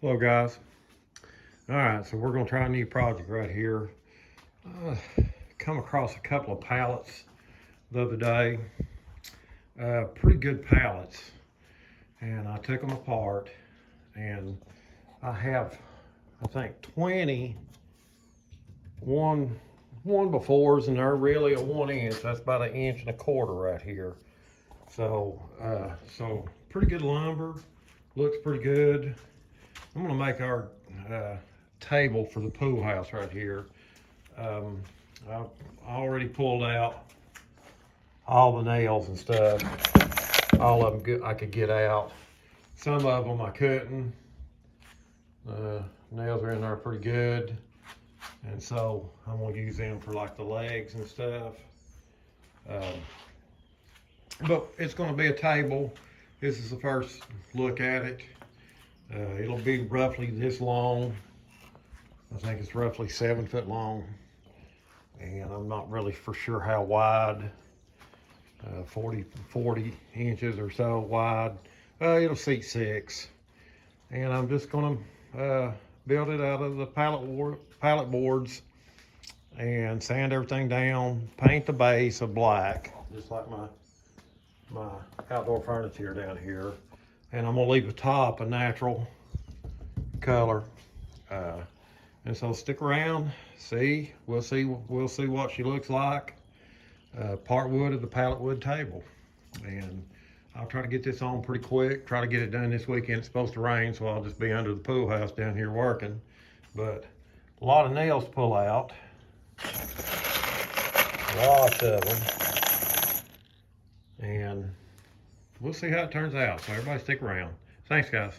Hello guys. All right, so we're gonna try a new project right here. Come across a couple of pallets the other day. Pretty good pallets. And I took them apart and I have, I think 20 one befores, and they're really a 1 inch. That's about 1.25 inches right here. So pretty good lumber, looks pretty good. I'm gonna make our table for the pool house right here. I already pulled out all the nails and stuff. All of them I could get out. Some of them I couldn't. Nails are in there pretty good. And so I'm gonna use them for like the legs and stuff. But it's gonna be a table. This is the first look at it. It'll be roughly this long. I think it's roughly 7 foot long. And I'm not really for sure how wide. 40 inches or so wide. It'll seat 6. And I'm just gonna build it out of the pallet boards and sand everything down, paint the base of black, just like my outdoor furniture down here. And I'm gonna leave the top a natural color. And so stick around, we'll see what she looks like. Part wood of the pallet wood table. And I'll try to get this on pretty quick, try to get it done this weekend. It's supposed to rain, so I'll just be under the pool house down here working. But a lot of nails to pull out. Lots of them. And we'll see how it turns out. So everybody stick around. Thanks, guys.